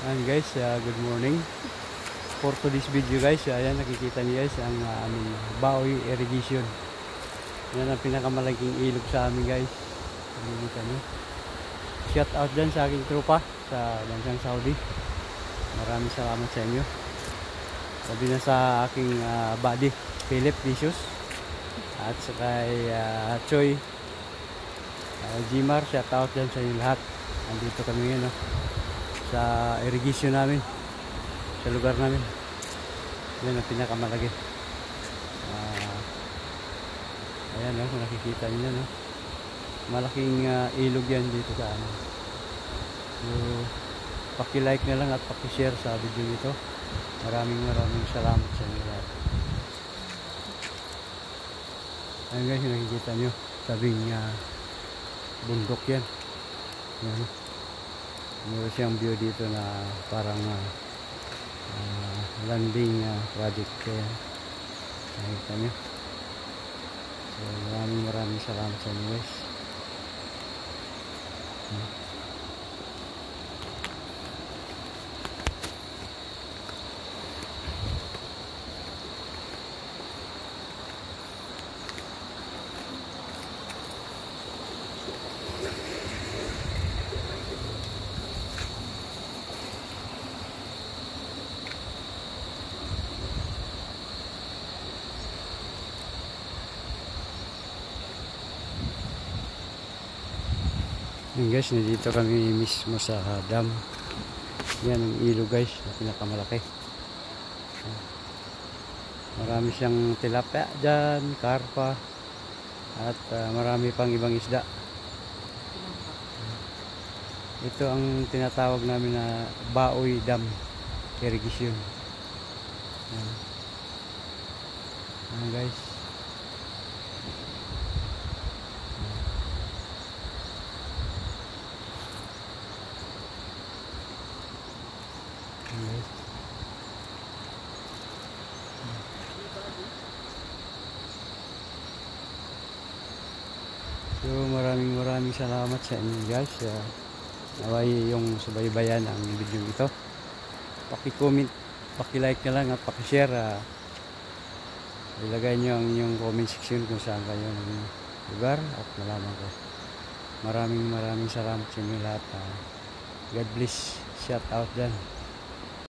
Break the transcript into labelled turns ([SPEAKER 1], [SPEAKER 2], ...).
[SPEAKER 1] And guys, good morning. For today's video guys, ayan nakikita niyo guys ang aming Baoy irrigation. Yan ang pinakamalaking ilog sa amin guys. Nakikita niyo. Shout out dyan sa aking tropa sa bansang Saudi. Maraming salamat sa inyo. Sabi na sa aking buddy Philip Vicious at sa kay Choy Jimar, shout out dyan sa inyo lahat. Andito kami ngayon sa irrigation namin sa lugar namin. Yan ang pinakamalaki. Ayan kung nakikita niyo malaking ilog yan dito sa amin. So paki-like na lang at paki-share sa video ito. Maraming salamat sa inyo lahat. Ayan guys, nakikita nyo sabing bundok yan. Ayan. Meron siyang view dito na parang landing project. Nakikita nyo. So maraming salamat sa inyo guys. Yan guys, nandito kami mismo sa dam. Yan ang ilog guys, na pinakamalaki. Marami siyang tilapia dyan, karpa, at marami pang ibang isda. Ito ang tinatawag namin na Baoy Dam Irrigation. Yan guys. So maraming salamat sa inyo guys. Naway yung subaybayan ang video ito. Paki-comment, paki-like na lang at paki-share. Ilagay nyo ang inyong comment section kung saan kayo ng lugar at malaman ko. Maraming salamat sa inyo lahat. God bless. Shout out dyan.